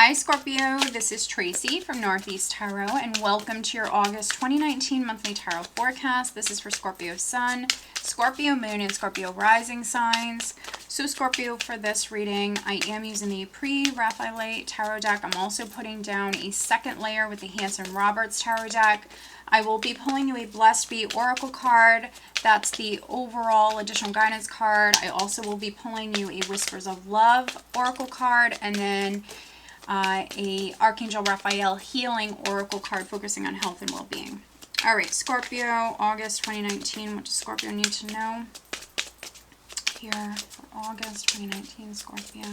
Hi Scorpio, this is Tracy from Northeast Tarot and welcome to your August 2019 monthly tarot forecast. This is for Scorpio Sun, Scorpio Moon, and Scorpio Rising signs. So Scorpio, for this reading, I am using the pre-Raphaelite tarot deck. I'm also putting down a second layer with the Hanson Roberts tarot deck. I will be pulling you a Blessed Be Oracle card. That's the overall additional guidance card. I also will be pulling you a Whispers of Love Oracle card, and then a Archangel Raphael Healing Oracle card focusing on health and well-being. All right, Scorpio, August 2019. What does Scorpio need to know here for August 2019, Scorpio?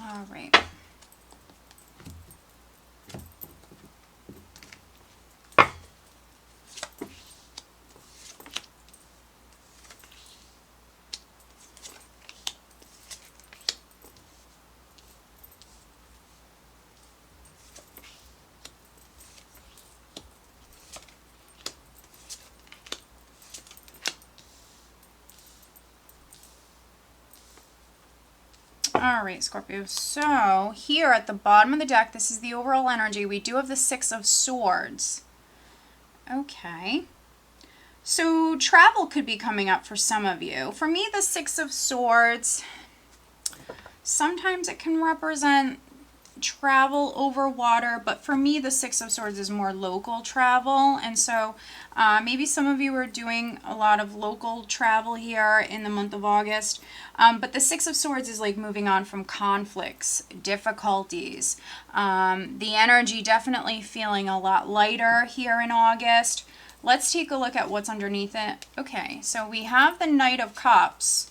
All right. All right, Scorpio. So here at the bottom of the deck, this is the overall energy. We do have the Six of Swords. Okay. So travel could be coming up for some of you. For me, the Six of Swords, sometimes it can represent travel over water, but for me the Six of Swords is more local travel, and so maybe some of you are doing a lot of local travel here in the month of August, but the Six of Swords is like moving on from conflicts, difficulties, the energy definitely feeling a lot lighter here in August. Let's take a look at what's underneath it. Okay, so we have the Knight of Cups.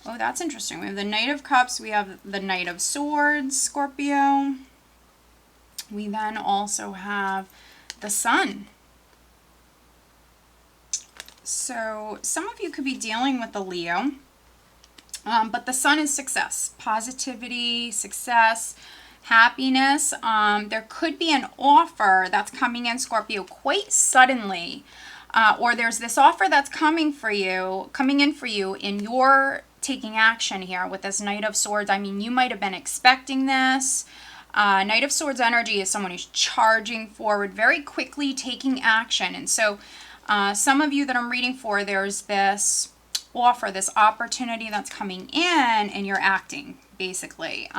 Oh, that's interesting. We have the Knight of Cups. We have the Knight of Swords, Scorpio. We then also have the Sun. So some of you could be dealing with the Leo, but the Sun is success, positivity, success, happiness. There could be an offer that's coming in, Scorpio, quite suddenly, or there's this offer that's coming in for you in your taking action here with this Knight of Swords. I mean, you might have been expecting this. Knight of Swords energy is someone who's charging forward very quickly, taking action. And so some of you that I'm reading for, there's this offer, this opportunity that's coming in, and you're acting, basically.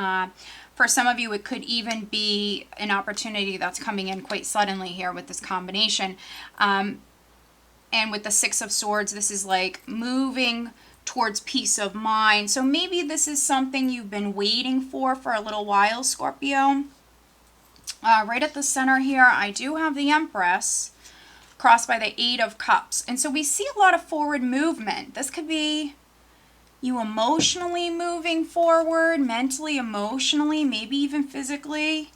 For some of you, it could even be an opportunity that's coming in quite suddenly here with this combination. And with the Six of Swords, this is like moving towards peace of mind. So maybe this is something you've been waiting for a little while, Scorpio. Right at the center here, I do have the Empress crossed by the Eight of Cups. And so we see a lot of forward movement. This could be you emotionally moving forward, mentally, emotionally, maybe even physically.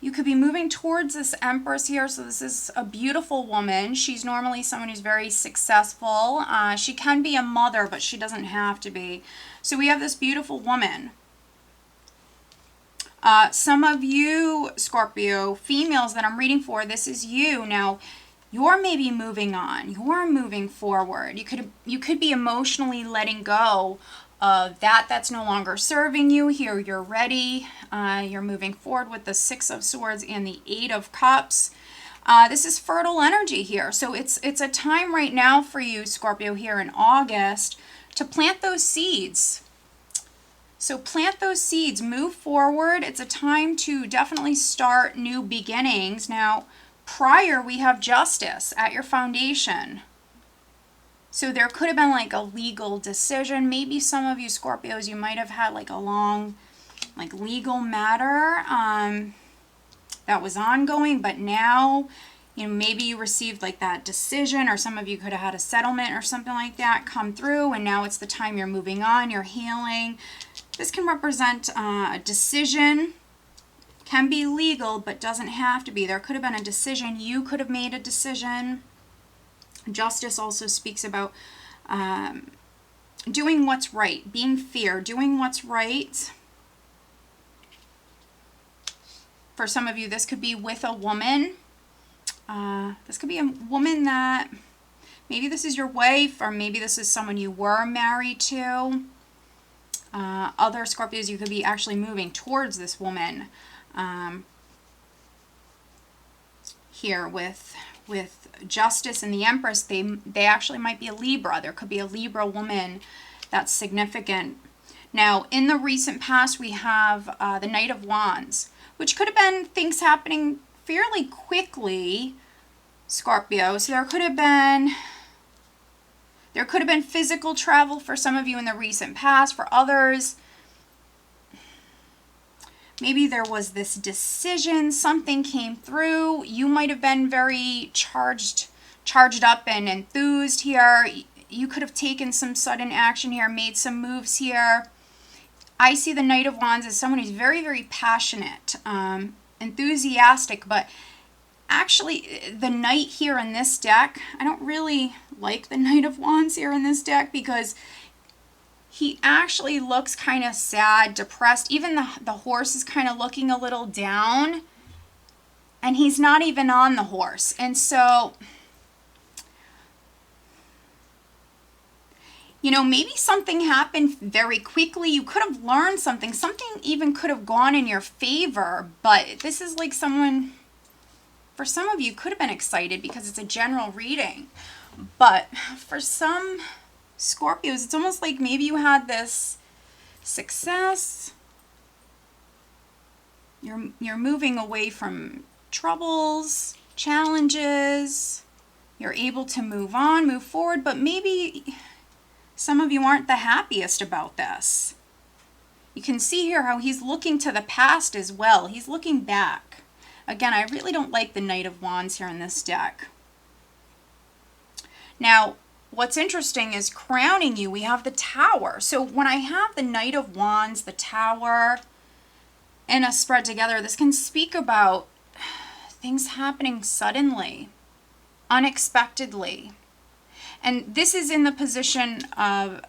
You could be moving towards this Empress here. So this is a beautiful woman. She's normally someone who's very successful. She can be a mother, but she doesn't have to be. So we have this beautiful woman. Some of you, Scorpio, females that I'm reading for, this is you. Now, you're maybe moving on. You're moving forward. You could be emotionally letting go of that's no longer serving you. Here you're ready. You're moving forward with the Six of Swords and the Eight of Cups. This is fertile energy here. So it's a time right now for you, Scorpio, here in August, to plant those seeds. So plant those seeds, move forward. It's a time to definitely start new beginnings. Now, prior, we have Justice at your foundation. So there could have been like a legal decision. Maybe some of you Scorpios, you might have had like a long legal matter that was ongoing, but now, maybe you received like that decision, or some of you could have had a settlement or something like that come through, and now it's the time you're moving on, you're healing. This can represent a decision. Can be legal, but doesn't have to be. There could have been a decision. You could have made a decision. Justice also speaks about doing what's right, being fair, doing what's right. For some of you, this could be with a woman. This could be a woman that Maybe this is your wife, or maybe this is someone you were married to. Other Scorpios, you could be actually moving towards this woman here with Justice and the Empress. They actually might be a Libra. There could be a Libra woman that's significant. Now, in the recent past, we have the Knight of Wands, which could have been things happening fairly quickly, Scorpio. So there could have been physical travel for some of you in the recent past. For others, maybe there was this decision, something came through. You might have been very charged up and enthused here. You could have taken some sudden action here, made some moves here. I see the Knight of Wands as someone who's very, very passionate, enthusiastic, but actually the Knight here in this deck, I don't really like the Knight of Wands here in this deck because he actually looks kind of sad, depressed. Even the horse is kind of looking a little down, and he's not even on the horse. And so, you know, maybe something happened very quickly. You could have learned something. Something even could have gone in your favor. But this is like someone, for some of you, could have been excited because it's a general reading. But for some Scorpios, it's almost like maybe you had this success. You're moving away from troubles, challenges. You're able to move on, move forward. But maybe some of you aren't the happiest about this. You can see here how he's looking to the past as well. He's looking back. Again, I really don't like the Knight of Wands here in this deck. Now, what's interesting is crowning you, we have the Tower. So when I have the Knight of Wands, the Tower, and a spread together, this can speak about things happening suddenly, unexpectedly. And this is in the position of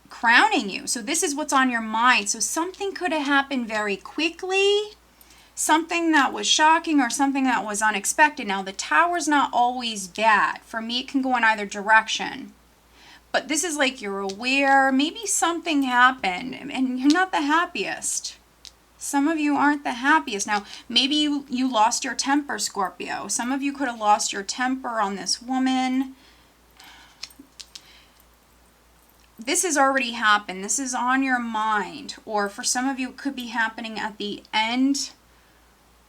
crowning you. So this is what's on your mind. So something could have happened very quickly, something that was shocking or something that was unexpected. Now, the Tower's not always bad. For me, it can go in either direction. But this is like you're aware, maybe something happened and you're not the happiest. Some of you aren't the happiest. Now, maybe you lost your temper, Scorpio. Some of you could have lost your temper on this woman. This has already happened. This is on your mind. Or for some of you, it could be happening at the end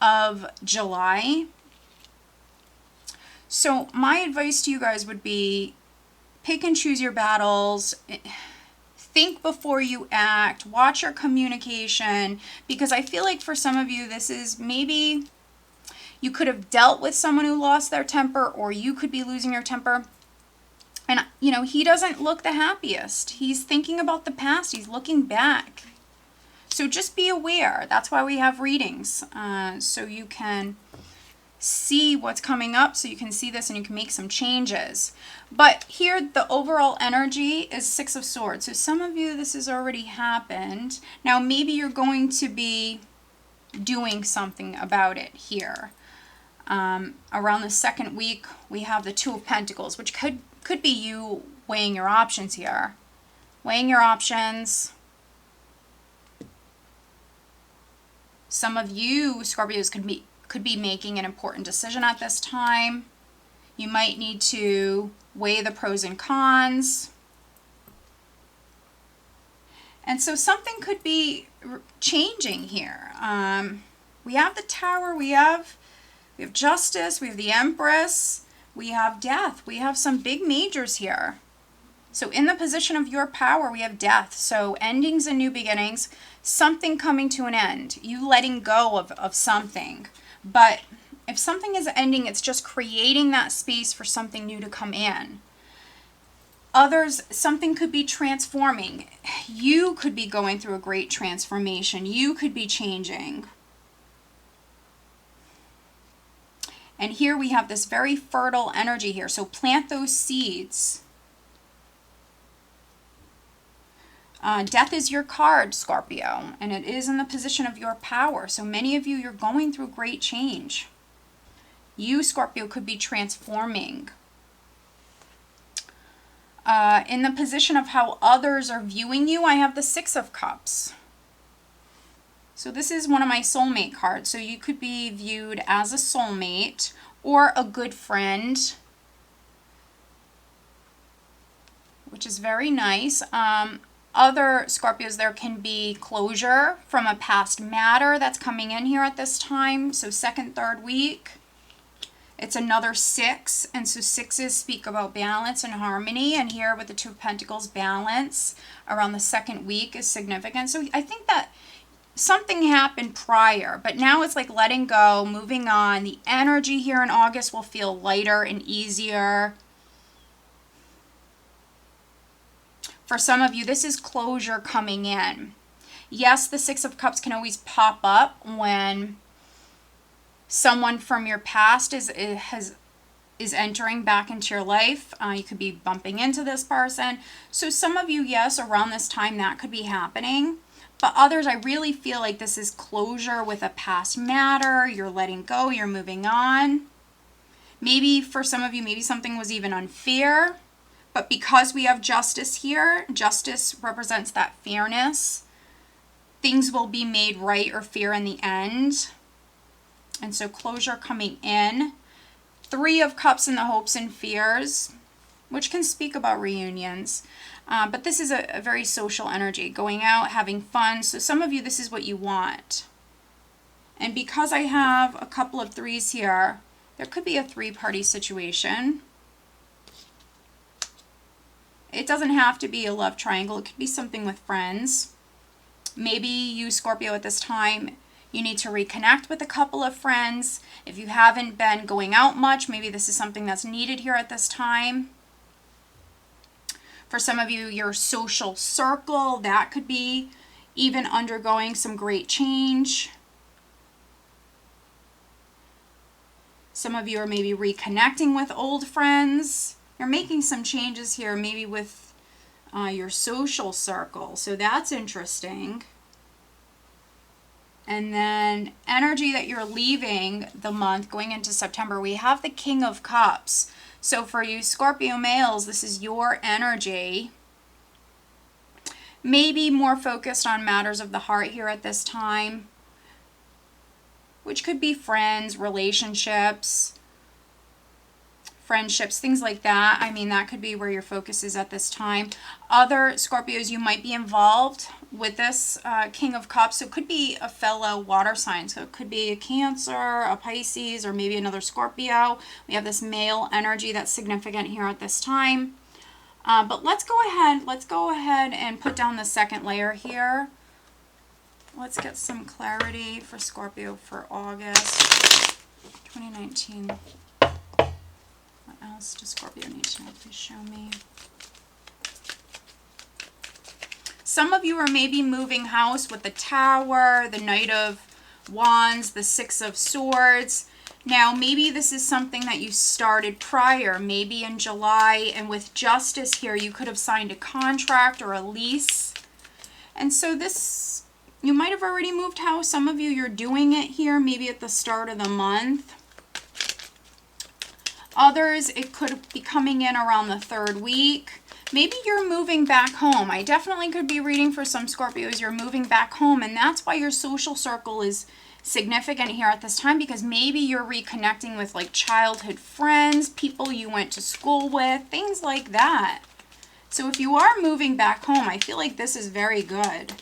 of July. So my advice to you guys would be pick and choose your battles. Think before you act. Watch your communication. Because I feel like for some of you, this is maybe you could have dealt with someone who lost their temper, or you could be losing your temper. And, you know, he doesn't look the happiest. He's thinking about the past. He's looking back. So just be aware. That's why we have readings. So you can see what's coming up. So you can see this and you can make some changes. But here, the overall energy is Six of Swords. So some of you, this has already happened. Now, maybe you're going to be doing something about it here. Around the second week, we have the Two of Pentacles, which could be you weighing your options here. Weighing your options. Some of you, Scorpios, could be making an important decision at this time. You might need to weigh the pros and cons. And so something could be changing here. We have the Tower, we have Justice, we have the Empress, we have Death. We have some big majors here. So in the position of your power, we have Death. So endings and new beginnings, something coming to an end. You letting go of something. But if something is ending, it's just creating that space for something new to come in. Others, something could be transforming. You could be going through a great transformation. You could be changing. And here we have this very fertile energy here. So plant those seeds. Death is your card, Scorpio, and it is in the position of your power. So many of you, you're going through great change. You, Scorpio, could be transforming. In the position of how others are viewing you, I have the Six of Cups. So this is one of my soulmate cards. So you could be viewed as a soulmate or a good friend, which is very nice. Other Scorpios, there can be closure from a past matter that's coming in here at this time. So second, third week. It's another 6, and so 6s speak about balance and harmony, and here with the Two of Pentacles, balance around the second week is significant. So I think that something happened prior, but now it's like letting go, moving on. The energy here in August will feel lighter and easier. For some of you, this is closure coming in. Yes, the Six of Cups can always pop up when someone from your past is entering back into your life. You could be bumping into this person. So some of you, yes, around this time that could be happening. But others, I really feel like this is closure with a past matter. You're letting go. You're moving on. Maybe for some of you, maybe something was even unfair. But because we have justice here, justice represents that fairness. Things will be made right or fair in the end. And so closure coming in. 3 of Cups in the hopes and fears, which can speak about reunions. But this is a very social energy, going out, having fun. So some of you, this is what you want. And because I have a couple of 3s here, there could be a 3-party situation. It doesn't have to be a love triangle. It could be something with friends. Maybe you, Scorpio, at this time, you need to reconnect with a couple of friends. If you haven't been going out much, maybe this is something that's needed here at this time. For some of you, your social circle, that could be even undergoing some great change. Some of you are maybe reconnecting with old friends. You're making some changes here, maybe with your social circle. So that's interesting. And then energy that you're leaving the month going into September, we have the King of Cups. So for you Scorpio males, this is your energy. Maybe more focused on matters of the heart here at this time, which could be friends, relationships, friendships, things like that. I mean, that could be where your focus is at this time. Other Scorpios, you might be involved with this King of Cups. So it could be a fellow water sign. So it could be a Cancer, a Pisces, or maybe another Scorpio. We have this male energy that's significant here at this time. But let's go ahead and put down the second layer here. Let's get some clarity for Scorpio for August 2019. What else does Scorpio need to know? Please show me. Some of you are maybe moving house with the Tower, the Knight of Wands, the Six of Swords. Now, maybe this is something that you started prior, maybe in July, and with justice here, you could have signed a contract or a lease. And so this, you might have already moved house. Some of you, you're doing it here, maybe at the start of the month. Others, it could be coming in around the 3rd week. Maybe you're moving back home. I definitely could be reading for some Scorpios. You're moving back home, and that's why your social circle is significant here at this time, because maybe you're reconnecting with like childhood friends, people you went to school with, things like that. So if you are moving back home, I feel like this is very good.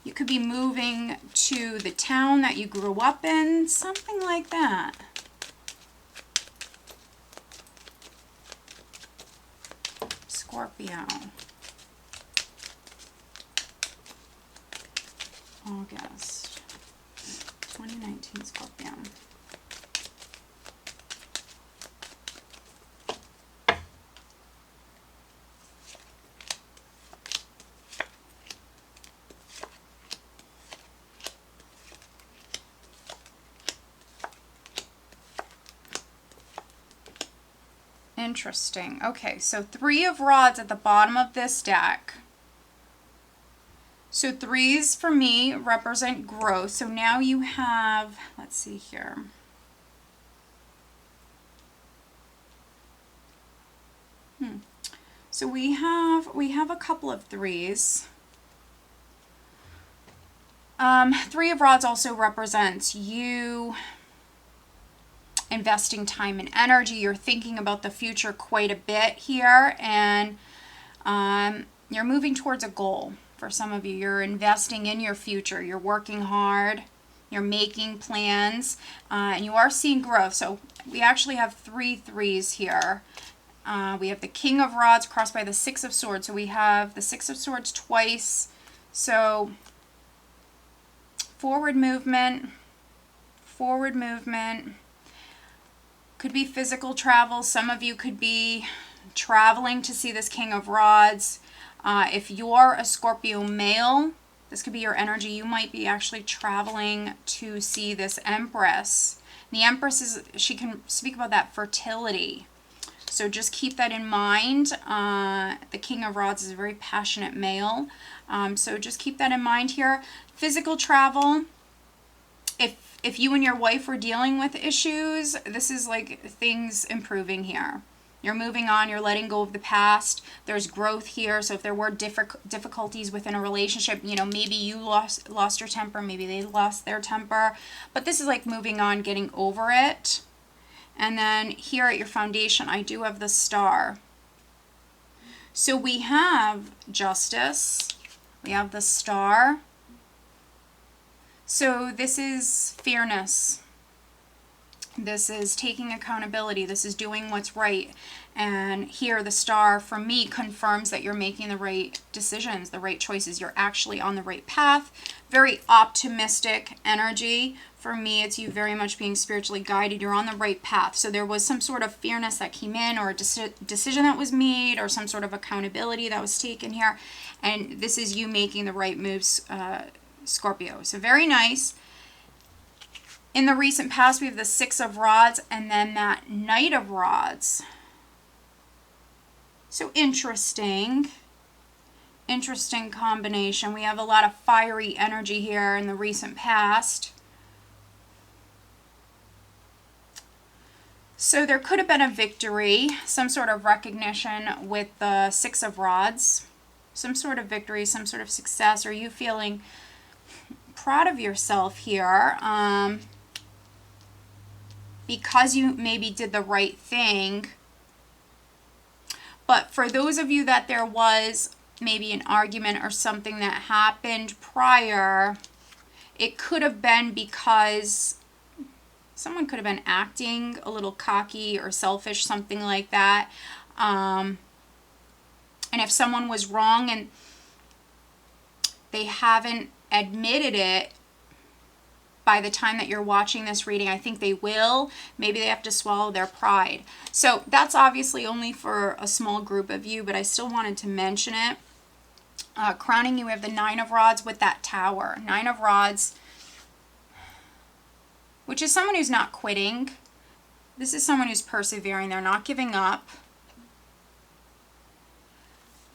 You could be moving to the town that you grew up in, something like that. Scorpio. August 2019 Scorpio. Interesting. Okay, so 3 of Rods at the bottom of this deck. So 3s for me represent growth. So now you have, let's see here. So we have a couple of threes. Three of Rods also represents you investing time and energy. You're thinking about the future quite a bit here, and you're moving towards a goal. For some of you, you're investing in your future. You're working hard. You're making plans, and you are seeing growth. So we actually have 3 threes here. We have the King of Rods crossed by the Six of Swords. So we have the Six of Swords twice. So forward movement. Could be physical travel. Some of you could be traveling to see this King of Rods. If you're a Scorpio male, this could be your energy. You might be actually traveling to see this Empress. The Empress she can speak about that fertility. So just keep that in mind. The King of Rods is a very passionate male. So just keep that in mind here. Physical travel. If you and your wife were dealing with issues, this is like things improving here. You're moving on. You're letting go of the past. There's growth here. So if there were difficulties within a relationship, you know, maybe you lost your temper. Maybe they lost their temper. But this is like moving on, getting over it. And then here at your foundation, I do have the Star. So we have Justice. We have the Star. So this is fairness. This is taking accountability. This is doing what's right. And here the Star, for me, confirms that you're making the right decisions, the right choices. You're actually on the right path. Very optimistic energy. For me, it's you very much being spiritually guided. You're on the right path. So there was some sort of fairness that came in, or a decision that was made, or some sort of accountability that was taken here. And this is you making the right moves, Scorpio. So very nice. In the recent past, we have the Six of Rods and then that Knight of Rods. So interesting combination. We have a lot of fiery energy here in the recent past. So there could have been a victory, some sort of recognition with the Six of Rods, some sort of victory, some sort of success, or you feeling proud of yourself here. Because you maybe did the right thing. But for those of you that there was maybe an argument or something that happened prior, it could have been because someone could have been acting a little cocky or selfish, something like that. And if someone was wrong and they haven't admitted it, by the time that you're watching this reading, I think they will. Maybe they have to swallow their pride. So that's obviously only for a small group of you, but I still wanted to mention it. Crowning you, we have the Nine of Rods with that Tower. Nine of Rods, which is someone who's not quitting. This is someone who's persevering. They're not giving up.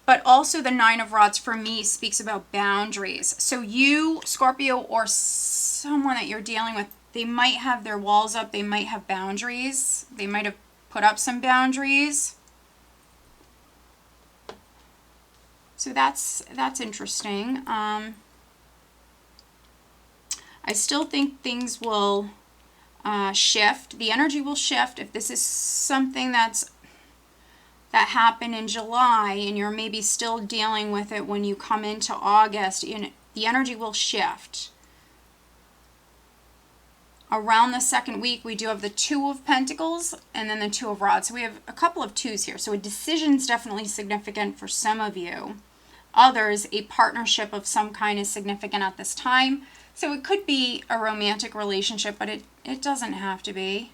But also the Nine of Rods for me speaks about boundaries. So you, Scorpio, or someone that you're dealing with, they might have their walls up. They might have boundaries. They might have put up some boundaries. So that's interesting. I still think things will shift. The energy will shift. If this is something that happened in July and you're maybe still dealing with it when you come into August, the energy will shift. Around the second week, we do have the Two of Pentacles and then the Two of Rods. So we have a couple of twos here. So a decision is definitely significant for some of you. Others, a partnership of some kind is significant at this time. So it could be a romantic relationship, but it doesn't have to be.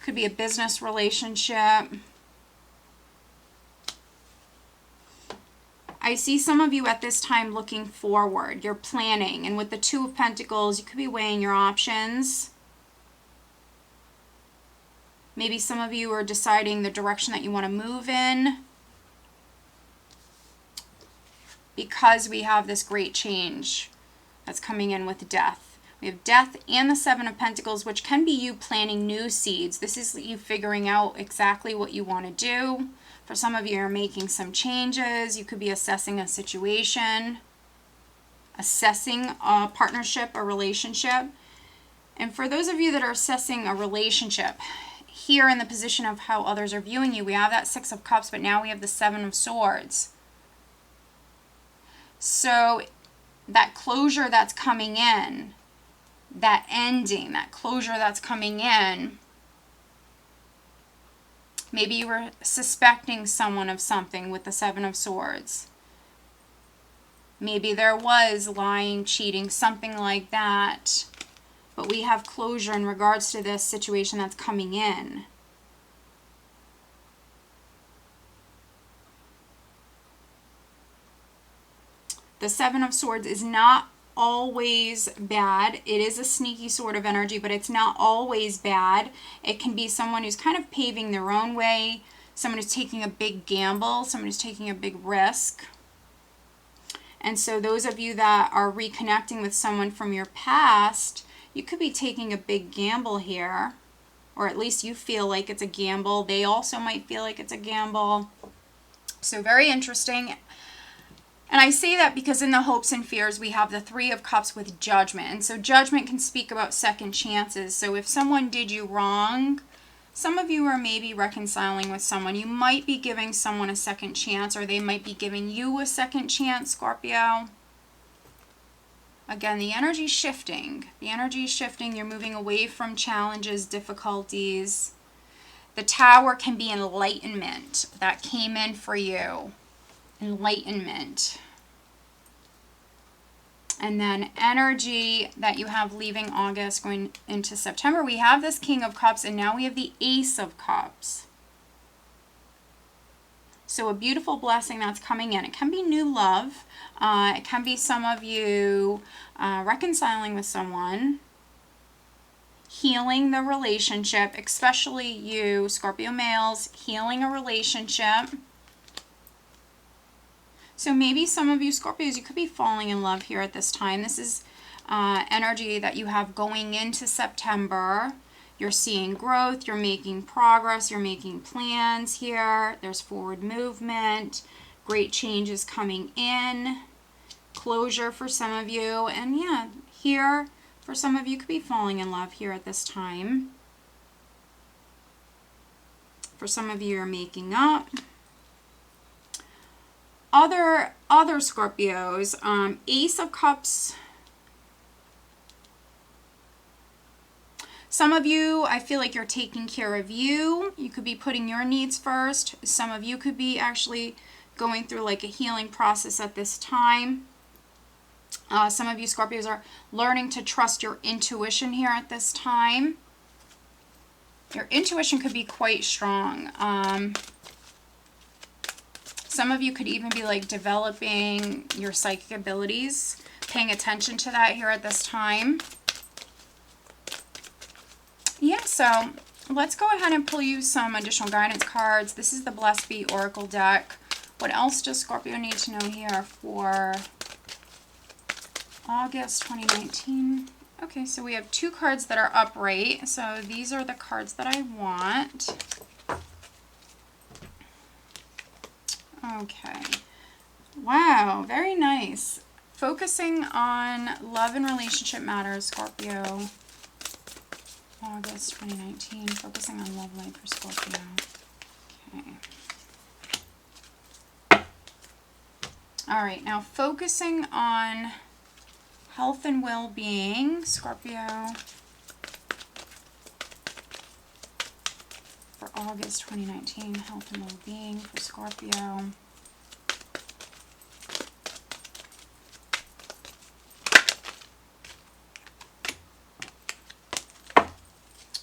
Could be a business relationship. I see some of you at this time looking forward. You're planning. And with the Two of Pentacles, you could be weighing your options. Maybe some of you are deciding the direction that you want to move in. Because we have this great change that's coming in with death. We have Death and the Seven of Pentacles, which can be you planting new seeds. This is you figuring out exactly what you want to do. For some of you, you're making some changes. You could be assessing a situation, assessing a partnership, a relationship. And for those of you that are assessing a relationship, here in the position of how others are viewing you, we have that Six of Cups, but now we have the Seven of Swords. So that closure that's coming in, that ending, that closure that's coming in, maybe you were suspecting someone of something with the Seven of Swords. Maybe there was lying, cheating, something like that. But we have closure in regards to this situation that's coming in. The Seven of Swords is not always bad. It is a sneaky sort of energy, but it's not always bad. It can be someone who's kind of paving their own way, someone who's taking a big gamble, someone who's taking a big risk. And so those of you that are reconnecting with someone from your past, you could be taking a big gamble here, or at least you feel like it's a gamble. They also might feel like it's a gamble. So very interesting. And I say that because in the hopes and fears, we have the Three of Cups with Judgment. And so Judgment can speak about second chances. So if someone did you wrong, some of you are maybe reconciling with someone. You might be giving someone a second chance, or they might be giving you a second chance, Scorpio. Again, the energy is shifting. The energy is shifting. You're moving away from challenges, difficulties. The Tower can be enlightenment. That came in for you. Enlightenment. And then energy that you have leaving August going into September. We have this King of Cups, and now we have the Ace of Cups. So a beautiful blessing that's coming in. It can be new love. It can be some of you reconciling with someone, healing the relationship, especially you, Scorpio males, healing a relationship. So maybe some of you Scorpios, you could be falling in love here at this time. This is energy that you have going into September. You're seeing growth, you're making progress, you're making plans here. There's forward movement, great changes coming in, closure for some of you. And yeah, here for some of you could be falling in love here at this time. For some of you, you're making up. Other Scorpios, Ace of Cups. Some of you, I feel like you're taking care of you. You could be putting your needs first. Some of you could be actually going through like a healing process at this time. Some of you Scorpios are learning to trust your intuition here at this time. Your intuition could be quite strong. Some of you could even be like developing your psychic abilities, paying attention to that here at this time. Yeah, so let's go ahead and pull you some additional guidance cards. This is the Blessed Be Oracle deck. What else does Scorpio need to know here for August 2019? Okay, so we have two cards that are upright. So these are the cards that I want. Okay. Wow, very nice. Focusing on love and relationship matters, Scorpio. August 2019, focusing on love life for Scorpio. Okay. All right, now focusing on health and well-being, Scorpio, for August 2019, health and well-being for Scorpio.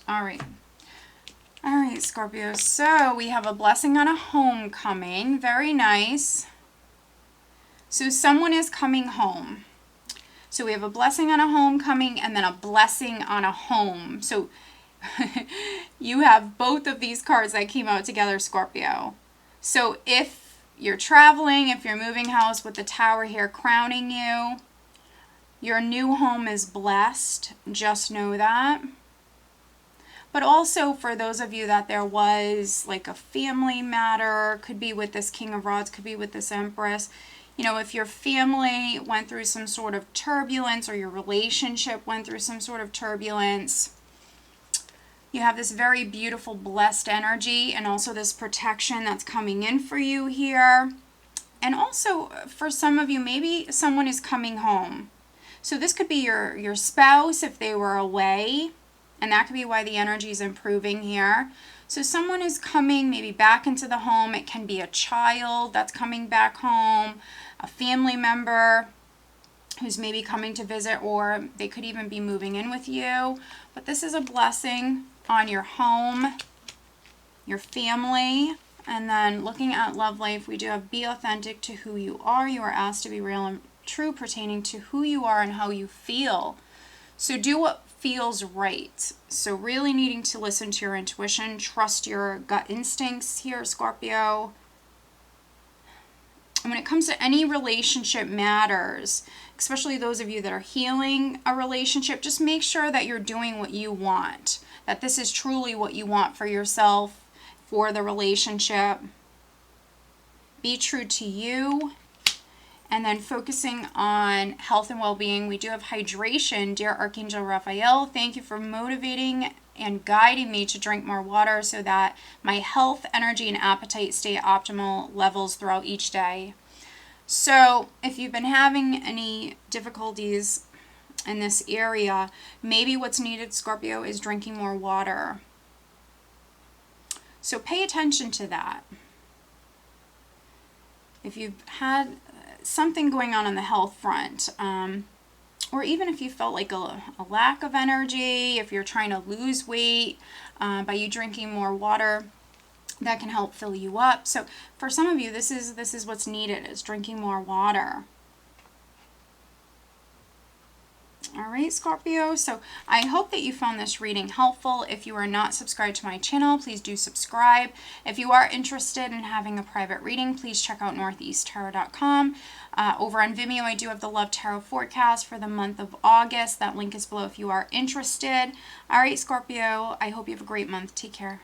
All right. All right, Scorpio. So we have a blessing on a homecoming. Very nice. So someone is coming home. So we have a blessing on a homecoming and then a blessing on a home. So you have both of these cards that came out together, Scorpio. So if you're traveling, if you're moving house with the Tower here crowning you, Your new home is blessed. Just know that. But also for those of you that there was like a family matter, could be with this King of Rods, could be with this Empress. You know, if your family went through some sort of turbulence or your relationship went through some sort of turbulence, you have this very beautiful, blessed energy and also this protection that's coming in for you here. And also for some of you, maybe someone is coming home. So this could be your spouse if they were away, and that could be why the energy is improving here. So someone is coming maybe back into the home. It can be a child that's coming back home, a family member who's maybe coming to visit, or they could even be moving in with you. But this is a blessing on your home, your family. And then looking at love life, we do have be authentic to who you are. You are asked to be real and true pertaining to who you are and how you feel. So do what feels right. So really needing to listen to your intuition, trust your gut instincts here, Scorpio. And when it comes to any relationship matters, especially those of you that are healing a relationship, just make sure that you're doing what you want, that this is truly what you want for yourself, for the relationship. Be true to you. And then focusing on health and well-being, we do have hydration. Dear Archangel Raphael, thank you for motivating and guiding me to drink more water so that my health, energy, and appetite stay at optimal levels throughout each day. So if you've been having any difficulties in this area, maybe what's needed, Scorpio, is drinking more water. So pay attention to that. If you've had something going on the health front, or even if you felt like a lack of energy, if you're trying to lose weight by you drinking more water, that can help fill you up. So for some of you, this is what's needed, is drinking more water. All right, Scorpio, so I hope that you found this reading helpful. If you are not subscribed to my channel, please do subscribe. If you are interested in having a private reading, please check out northeasttarot.com. Over on Vimeo, I do have the Love Tarot forecast for the month of August. That link is below if you are interested. All right, Scorpio, I hope you have a great month. Take care.